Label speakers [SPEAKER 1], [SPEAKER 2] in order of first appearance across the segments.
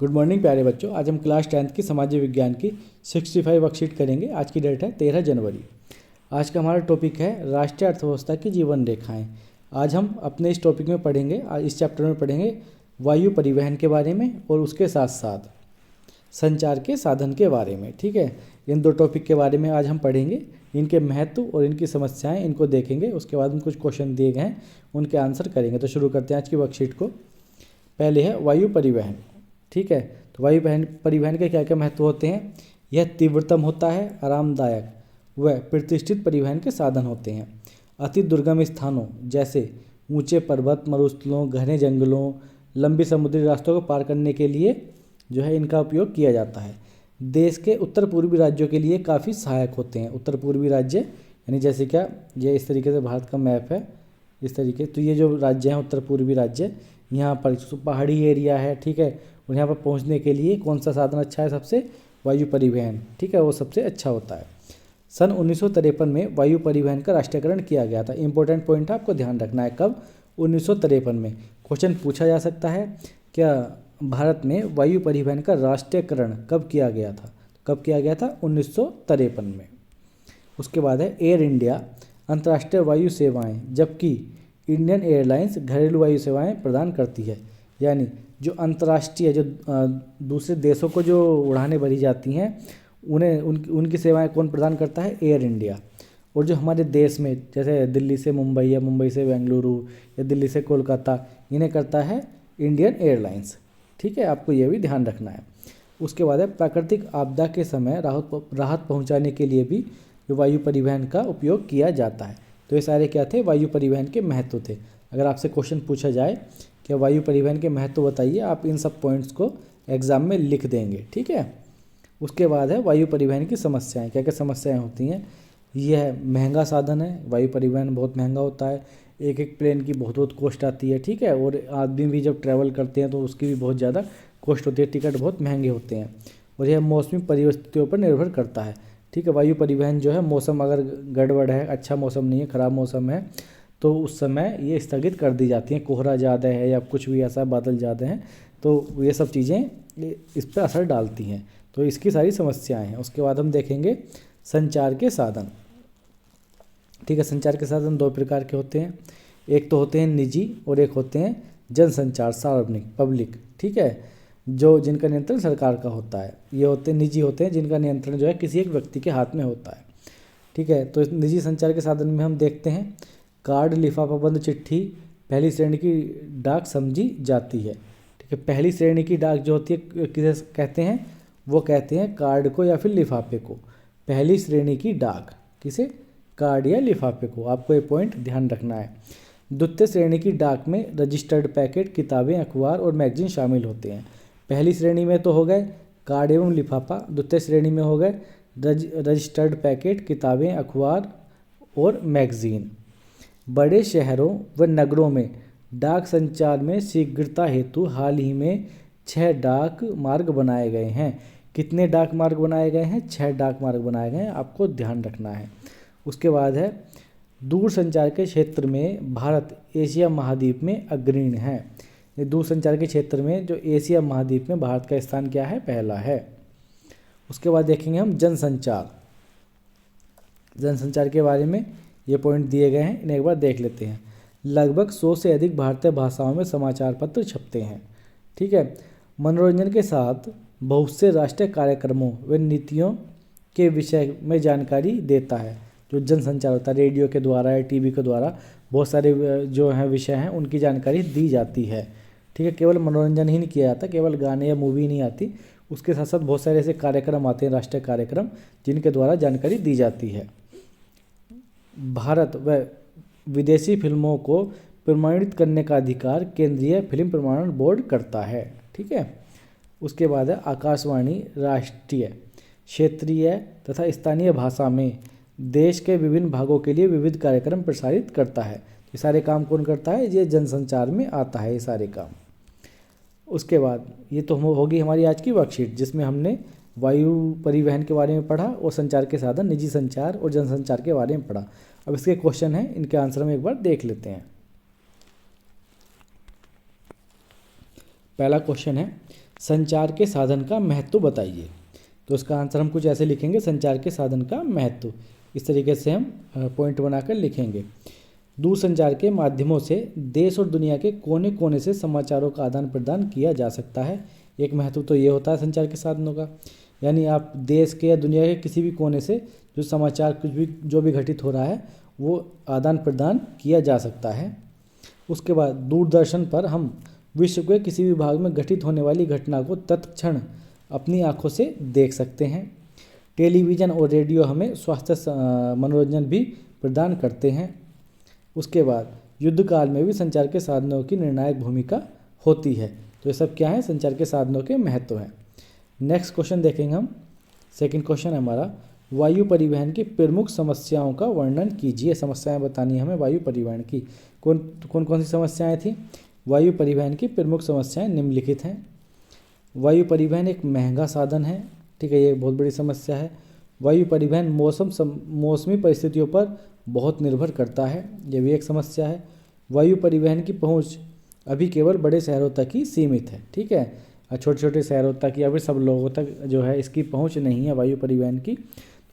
[SPEAKER 1] Good morning प्यारे बच्चों। आज हम क्लास 10th की सामाजिक विज्ञान की 65 वर्कशीट करेंगे। आज की डेट है 13 जनवरी। आज का हमारा टॉपिक है राष्ट्रीय अर्थव्यवस्था की जीवन रेखाएं। आज हम अपने इस टॉपिक में पढ़ेंगे, इस चैप्टर में पढ़ेंगे वायु परिवहन के बारे में और उसके साथ साथ संचार के साधन के बारे में। ठीक है, इन दो टॉपिक के बारे में आज हम पढ़ेंगे। इनके महत्व और इनकी समस्याएं इनको देखेंगे। उसके बाद में कुछ क्वेश्चन दिए गए हैं, उनके आंसर करेंगे। तो शुरू करते हैं आज की वर्कशीट को। पहले है वायु परिवहन। ठीक है, तो वायु परिवहन के क्या क्या महत्व होते हैं। यह तीव्रतम होता है, आरामदायक व प्रतिष्ठित परिवहन के साधन होते हैं। अति दुर्गम स्थानों जैसे ऊंचे पर्वत, मरुस्थलों, घने जंगलों, लंबी समुद्री रास्तों को पार करने के लिए जो है इनका उपयोग किया जाता है। देश के उत्तर पूर्वी राज्यों के लिए काफ़ी सहायक होते हैं। उत्तर पूर्वी राज्य यानी जैसे क्या, ये इस तरीके से भारत का मैप है, इस तरीके। तो ये जो राज्य हैं उत्तर पूर्वी राज्य, यहाँ पर पहाड़ी एरिया है। ठीक है, और यहाँ पर पहुँचने के लिए कौन सा साधन अच्छा है? सबसे वायु परिवहन। ठीक है, वो सबसे अच्छा होता है। सन 1953 में वायु परिवहन का राष्ट्रीयकरण किया गया था। इंपॉर्टेंट पॉइंट है, आपको ध्यान रखना है। कब? 1953 में। क्वेश्चन पूछा जा सकता है, क्या भारत में वायु परिवहन का राष्ट्रीयकरण कब किया गया था? कब किया गया था? 1953 में। उसके बाद है एयर इंडिया अंतर्राष्ट्रीय वायु सेवाएं, जबकि इंडियन एयरलाइंस घरेलू वायु सेवाएं प्रदान करती है। यानी जो अंतर्राष्ट्रीय, जो दूसरे देशों को जो उड़ानें भरी जाती हैं, उन्हें उनकी सेवाएं कौन प्रदान करता है? Air India. और जो हमारे देश में जैसे दिल्ली से मुंबई या मुंबई से बेंगलुरु या दिल्ली से कोलकाता, इन्हें करता है इंडियन एयरलाइंस। ठीक है, आपको ये भी ध्यान रखना है। उसके बाद है प्राकृतिक आपदा के समय राहत पहुँचाने के लिए भी वायु परिवहन का उपयोग किया जाता है। तो ये सारे क्या थे? वायु परिवहन के महत्व थे। अगर आपसे क्वेश्चन पूछा जाए कि वायु परिवहन के महत्व बताइए, आप इन सब पॉइंट्स को एग्जाम में लिख देंगे। ठीक है, उसके बाद है वायु परिवहन की समस्याएं। क्या क्या समस्याएं होती हैं? यह महंगा साधन है, वायु परिवहन बहुत महंगा होता है। एक एक प्लेन की बहुत बहुत कॉस्ट आती है। ठीक है, और आदमी भी जब ट्रैवल करते हैं तो उसकी भी बहुत ज़्यादा कॉस्ट होती है, टिकट बहुत महंगे होते हैं। और यह मौसमी परिस्थितियों पर निर्भर करता है। ठीक है, वायु परिवहन जो है, मौसम अगर गड़बड़ है, अच्छा मौसम नहीं है, ख़राब मौसम है, तो उस समय ये स्थगित कर दी जाती हैं। कोहरा ज़्यादा है या कुछ भी ऐसा, बादल ज़्यादा हैं, तो ये सब चीज़ें इस पर असर डालती हैं। तो इसकी सारी समस्याएं हैं। उसके बाद हम देखेंगे संचार के साधन। ठीक है, संचार के साधन दो प्रकार के होते हैं। एक तो होते हैं निजी और एक होते हैं जनसंचार, सार्वजनिक, पब्लिक। ठीक है, जो जिनका नियंत्रण सरकार का होता है। ये होते हैं निजी, होते हैं जिनका नियंत्रण जो है किसी एक व्यक्ति के हाथ में होता है। ठीक है, तो निजी संचार के साधन में हम देखते हैं कार्ड, लिफाफाबंद चिट्ठी, पहली श्रेणी की डाक समझी जाती है। ठीक है, पहली श्रेणी की डाक जो होती है किसे कहते हैं? वो कहते हैं कार्ड को या फिर लिफाफे को। पहली श्रेणी की डाक किसे? कार्ड या लिफाफे को। आपको ये पॉइंट ध्यान रखना है। द्वितीय श्रेणी की डाक में रजिस्टर्ड पैकेट, किताबें, अखबार और मैगजीन शामिल होते हैं। पहली श्रेणी में तो हो गए कार्ड एवं लिफाफा, द्वितीय श्रेणी में हो गए रजिस्टर्ड पैकेट, किताबें, अखबार और मैगजीन। बड़े शहरों व नगरों में डाक संचार में शीघ्रता हेतु हाल ही में 6 डाक मार्ग बनाए गए हैं। कितने डाक मार्ग बनाए गए हैं? 6 डाक मार्ग बनाए गए हैं, आपको ध्यान रखना है। उसके बाद है दूर संचार के क्षेत्र में भारत एशिया महाद्वीप में अग्रणी है। ये दूर संचार के क्षेत्र में जो एशिया महाद्वीप में भारत का स्थान क्या है? पहला है। उसके बाद देखेंगे हम जनसंचार। जनसंचार के बारे में ये पॉइंट दिए गए हैं, इन्हें एक बार देख लेते हैं। लगभग 100 से अधिक भारतीय भाषाओं में समाचार पत्र छपते हैं। ठीक है, मनोरंजन के साथ बहुत से राष्ट्रीय कार्यक्रमों व नीतियों के विषय में जानकारी देता है। जो जनसंचार होता है, रेडियो के द्वारा या टीवी के द्वारा बहुत सारे जो हैं विषय हैं, उनकी जानकारी दी जाती है। ठीक है, केवल मनोरंजन ही नहीं किया जाता, केवल गाने या मूवी नहीं आती, उसके साथ साथ बहुत सारे ऐसे कार्यक्रम आते हैं, राष्ट्रीय कार्यक्रम, जिनके द्वारा जानकारी दी जाती है। भारत व विदेशी फिल्मों को प्रमाणित करने का अधिकार केंद्रीय फिल्म प्रमाणन बोर्ड करता है। ठीक है, उसके बाद है आकाशवाणी राष्ट्रीय, क्षेत्रीय तथा स्थानीय भाषा में देश के विभिन्न भागों के लिए विविध कार्यक्रम प्रसारित करता है। ये सारे काम कौन करता है? ये जनसंचार में आता है ये सारे काम। उसके बाद ये तो होगी हमारी आज की वर्कशीट, जिसमें हमने वायु परिवहन के बारे में पढ़ा और संचार के साधन, निजी संचार और जनसंचार के बारे में पढ़ा। अब इसके क्वेश्चन हैं, इनके आंसर हम एक बार देख लेते हैं। पहला क्वेश्चन है संचार के साधन का महत्व बताइए। तो उसका आंसर हम कुछ ऐसे लिखेंगे, संचार के साधन का महत्व। इस तरीके से हम पॉइंट बनाकर लिखेंगे। दूरसंचार के माध्यमों से देश और दुनिया के कोने कोने से समाचारों का आदान प्रदान किया जा सकता है। एक महत्व तो ये होता है संचार के साधनों का, यानी आप देश के या दुनिया के किसी भी कोने से जो समाचार कुछ भी जो भी घटित हो रहा है वो आदान प्रदान किया जा सकता है। उसके बाद दूरदर्शन पर हम विश्व के किसी भी भाग में घटित होने वाली घटना को तत्क्षण अपनी आंखों से देख सकते हैं। टेलीविज़न और रेडियो हमें स्वास्थ्य मनोरंजन भी प्रदान करते हैं। उसके बाद युद्ध काल में भी संचार के साधनों की निर्णायक भूमिका होती है। तो ये सब क्या है, संचार के साधनों के महत्व हैं। नेक्स्ट क्वेश्चन देखेंगे हम। सेकंड क्वेश्चन है हमारा, वायु परिवहन की प्रमुख समस्याओं का वर्णन कीजिए। समस्याएं बतानी है हमें वायु परिवहन की। कौन कौन सी समस्याएं थी? वायु परिवहन की प्रमुख समस्याएं निम्नलिखित हैं। वायु परिवहन एक महंगा साधन है, ठीक है, ये बहुत बड़ी समस्या है। वायु परिवहन मौसमी परिस्थितियों पर बहुत निर्भर करता है, ये भी एक समस्या है। वायु परिवहन की पहुंच अभी केवल बड़े शहरों तक ही सीमित है, ठीक है, छोटे छोटे शहरों तक या फिर सब लोगों तक जो है इसकी पहुंच नहीं है वायु परिवहन की।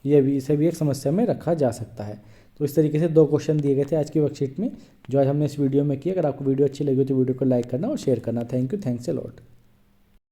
[SPEAKER 1] ये भी, इसे भी एक समस्या में रखा जा सकता है। तो इस तरीके से 2 क्वेश्चन दिए गए थे आज की वर्कशीट में, जो आज हमने इस वीडियो में किया। अगर आपको वीडियो अच्छी लगी हो तो वीडियो को लाइक करना और शेयर करना। Thank you, thanks a lot.